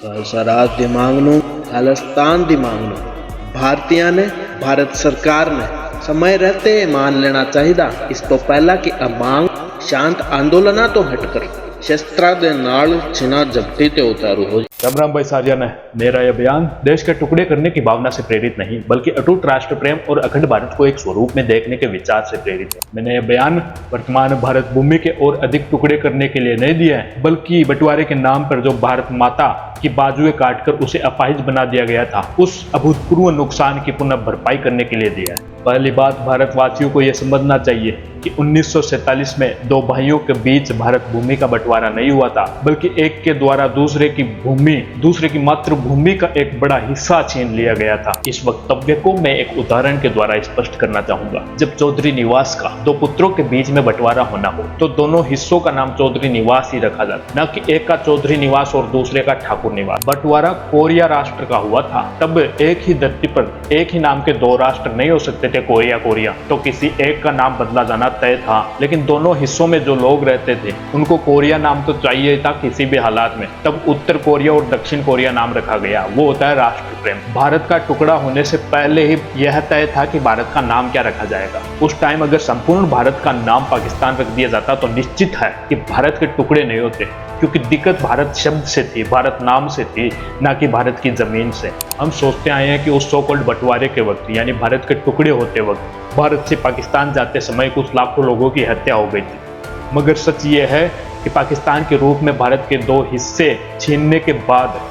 ਖਾਲਸਾ ਰਾਜ ਦੀ ਮੰਗ ਨੂੰ ਖਾਲਿਸਤਾਨ ਦੀ ਮੰਗ ਨੂੰ ਭਾਰਤੀਆਂ ਨੇ ਭਾਰਤ ਸਰਕਾਰ ਨੇ ਸਮੇਂ रहते मान लेना चाहिए। इस तो पहला कि अमांग शांत आंदोलना तो हटकर शस्त्रा दे नाल छिना जब्ती ते उतारू हो। राम भाई सारिया ने मेरा यह बयान देश के टुकड़े करने की भावना से प्रेरित नहीं बल्कि अटूट राष्ट्र प्रेम और अखंड भारत को एक स्वरूप में देखने के विचार से प्रेरित है। मैंने यह बयान वर्तमान भारत भूमि के और अधिक टुकड़े करने के लिए नहीं दिया है बल्कि बंटवारे के नाम पर जो भारत माता की बाजुएं काटकर उसे अपाहिज बना दिया गया था उस अभूतपूर्व नुकसान की पुनः भरपाई करने के लिए दिया है। पहली बात, भारतवासियों को यह समझना चाहिए कि 1947 में दो भाइयों के बीच भारत भूमि का बंटवारा नहीं हुआ था बल्कि एक के द्वारा दूसरे की मातृभूमि का एक बड़ा हिस्सा छीन लिया गया था। इस वक्तव्य को मैं एक उदाहरण के द्वारा स्पष्ट करना चाहूंगा। जब चौधरी निवास का दो पुत्रों के बीच में बंटवारा होना हो तो दोनों हिस्सों का नाम चौधरी निवास ही रखा जाता, न कि एक का चौधरी निवास और दूसरे का ठाकुर निवास। बंटवारा कोरिया राष्ट्र का हुआ था, तब एक ही धरती पर एक ही नाम के दो राष्ट्र नहीं हो सकते थे कोरिया, तो किसी एक का नाम बदला जाना तय था। लेकिन दोनों हिस्सों में जो लोग रहते थे उनको कोरिया नाम तो चाहिए था किसी भी हालात में, तब उत्तर कोरिया और दक्षिण कोरिया नाम रखा गया। वो होता है राष्ट्र प्रेम। भारत का टुकड़ा होने से पहले ही यह तय था कि भारत का नाम क्या रखा जाएगा। उस टाइम अगर संपूर्ण भारत का नाम पाकिस्तान रख दिया जाता तो निश्चित है कि भारत के टुकड़े नहीं होते, क्योंकि दिक्कत भारत शब्द से थी, भारत नाम से थी, ना कि भारत की जमीन से। हम सोचते आए हैं कि उस सो कॉल्ड बंटवारे के वक्त यानी भारत के टुकड़े होते वक्त भारत से पाकिस्तान जाते समय कुछ लाखों लोगों की हत्या हो गई थी, मगर सच ये है कि पाकिस्तान के रूप में भारत के दो हिस्से छीनने के बाद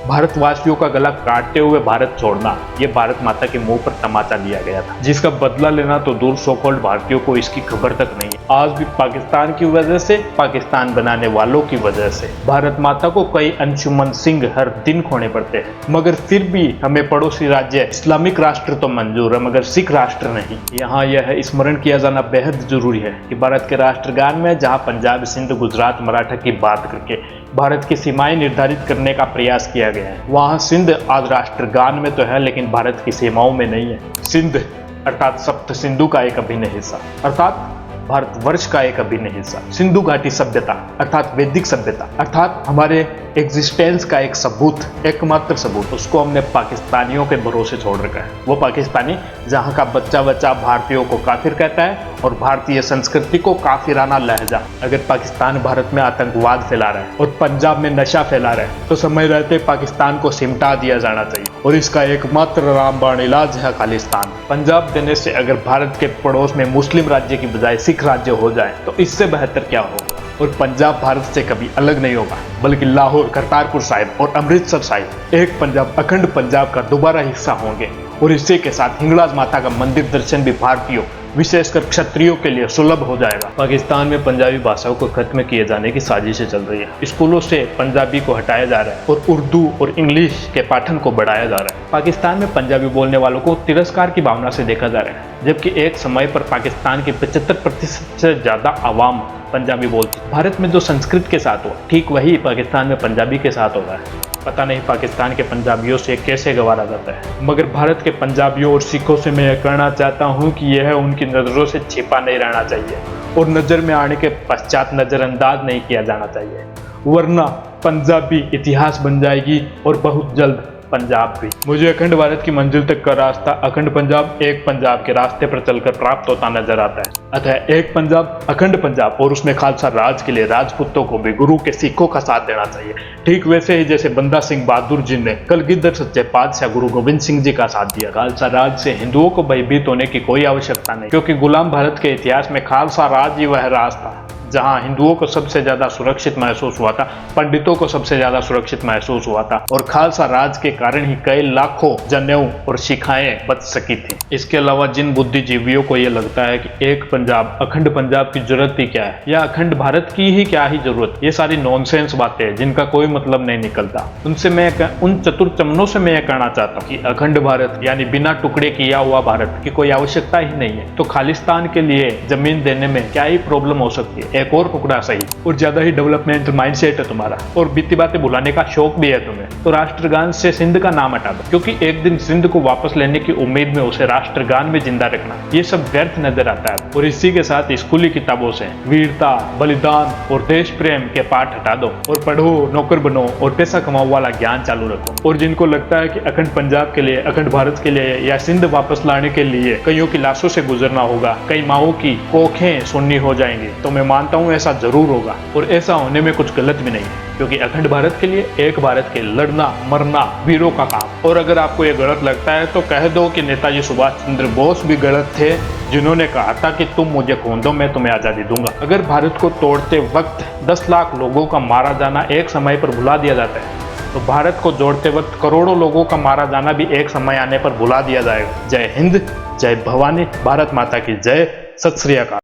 भारतवासियों का गला काटते हुए भारत छोड़ना, यह भारत माता के मुंह पर तमाचा लिया गया था, जिसका बदला लेना तो दूर सो कॉल्ड भारतीयों को इसकी खबर तक नहीं है। आज भी पाकिस्तान की वजह से, पाकिस्तान बनाने वालों की वजह से भारत माता को कई अंशुमन सिंह हर दिन खोने पड़ते हैं, मगर फिर भी हमें पड़ोसी राज्य इस्लामिक राष्ट्र तो मंजूर है मगर सिख राष्ट्र नहीं। यहाँ यह स्मरण किया जाना बेहद जरूरी है कि भारत के राष्ट्रगान में जहाँ पंजाब, सिंध, गुजरात, मराठा की बात करके भारत की सीमाएं निर्धारित करने का प्रयास किया गया है, वहाँ सिंध आज राष्ट्रगान में तो है लेकिन भारत की सीमाओं में नहीं है। सिंध अर्थात सप्त सिंधु का एक अभिन्न हिस्सा, अर्थात भारतवर्ष का एक अभिन्न हिस्सा, सिंधु घाटी सभ्यता अर्थात वैदिक सभ्यता अर्थात हमारे एग्जिस्टेंस का एक सबूत, एकमात्र सबूत, उसको हमने पाकिस्तानियों के भरोसे छोड़ रखा है। वो पाकिस्तानी जहाँ का बच्चा बच्चा भारतीयों को काफिर कहता है और भारतीय संस्कृति को काफिराना लहजा। अगर पाकिस्तान भारत में आतंकवाद फैला रहा है और पंजाब में नशा फैला रहा है तो समय रहते पाकिस्तान को सिमटा दिया जाना चाहिए और इसका एकमात्र रामबाण इलाज है खालिस्तान। पंजाब देने से अगर भारत के पड़ोस में मुस्लिम राज्य की बजाय सिख राज्य हो जाए तो इससे बेहतर क्या होगा। और पंजाब भारत से कभी अलग नहीं होगा बल्कि लाहौर, करतारपुर साहिब और अमृतसर साहिब एक पंजाब, अखंड पंजाब का दोबारा हिस्सा होंगे और इसी के साथ हिंगलाज माता का मंदिर दर्शन भी भारतीयों विशेषकर क्षत्रियों के लिए सुलभ हो जाएगा। पाकिस्तान में पंजाबी भाषाओं को खत्म किए जाने की साजिशें चल रही है। स्कूलों से पंजाबी को हटाया जा रहा है और उर्दू और इंग्लिश के पाठन को बढ़ाया जा रहा है। पाकिस्तान में पंजाबी बोलने वालों को तिरस्कार की भावना से देखा जा रहा है, जबकि एक समय पर पाकिस्तान की 75% से ज्यादा आवाम पंजाबी बोलती। भारत में जो संस्कृत के साथ हो ठीक वही पाकिस्तान में पंजाबी के साथ हो रहा है। पता नहीं पाकिस्तान के पंजाबियों से कैसे गवारा जाता है, मगर भारत के पंजाबियों और सिखों से मैं यह कहना चाहता हूँ कि यह उनकी नज़रों से छिपा नहीं रहना चाहिए और नज़र में आने के पश्चात नज़रअंदाज नहीं किया जाना चाहिए, वरना पंजाबी इतिहास बन जाएगी और बहुत जल्द पंजाब भी। मुझे अखंड भारत की मंजिल तक का रास्ता अखंड पंजाब, एक पंजाब के रास्ते पर चलकर प्राप्त होता नजर आता है। अतः एक पंजाब, अखंड पंजाब और उसमें खालसा राज के लिए राजपूतों को भी गुरु के सिखों का साथ देना चाहिए, ठीक वैसे ही जैसे बंदा सिंह बहादुर जी ने कलगीधर सच्चे पातशाह गुरु गोविंद सिंह जी का साथ दिया। खालसा राज से हिंदुओं को भयभीत होने की कोई आवश्यकता नहीं, क्योंकि गुलाम भारत के इतिहास में खालसा राज ही वह राज था जहां हिंदुओं को सबसे ज्यादा सुरक्षित महसूस हुआ था, पंडितों को सबसे ज्यादा सुरक्षित महसूस हुआ था और खालसा राज के कारण ही कई लाखों जनेऊ और शिखाएं बच सकी थी। इसके अलावा जिन बुद्धिजीवियों को यह लगता है कि एक पंजाब, अखंड पंजाब की जरूरत ही क्या है या अखंड भारत की ही क्या ही जरूरत, ये सारी नॉनसेंस बातें हैं जिनका कोई मतलब नहीं निकलता। उन चतुर चमनों से मैं यह कहना चाहता हूँ कि अखंड भारत यानी बिना टुकड़े किया हुआ भारत की कोई आवश्यकता ही नहीं है, तो खालिस्तान के लिए जमीन देने में क्या ही प्रॉब्लम हो सकती है। एक और टुकड़ा सही, और ज्यादा ही डेवलपमेंट माइंडसेट है तुम्हारा और बीती बातें भुलाने का शौक भी है तुम्हें, तो राष्ट्रगान से सिंध का नाम हटा दो, क्योंकि एक दिन सिंध को वापस लेने की उम्मीद में उसे राष्ट्रगान में जिंदा रखना ये सब व्यर्थ नजर आता है। और इसी के साथ स्कूली किताबों से वीरता, बलिदान और देश प्रेम के पाठ हटा दो और पढ़ो, नौकर बनो और पैसा कमाओ वाला ज्ञान चालू रखो। और जिनको लगता है कि अखंड पंजाब के लिए, अखंड भारत के लिए या सिंध वापस लाने के लिए कईयों की लाशों से गुजरना होगा, कई माओं की कोखें सुन्नी हो जाएंगी, तो मैं मानता हूं ऐसा जरूर होगा और ऐसा होने में कुछ गलत भी नहीं है, क्योंकि अखंड भारत के लिए एक भारत के लड़ना मरना वीरों का काम। और अगर आपको ये गलत लगता है तो कह दो कि नेताजी सुभाष चंद्र बोस भी गलत थे, जिन्होंने कहा था कि तुम मुझे खून दो मैं तुम्हें आजादी दूंगा। अगर भारत को तोड़ते वक्त 10 लाख लोगों का मारा जाना एक समय पर भुला दिया जाता है, तो भारत को जोड़ते वक्त करोड़ों लोगों का मारा जाना भी एक समय आने पर भुला दिया जाएगा। जय हिंद, जय भवानी, भारत माता की जय, सत श्री अकाल।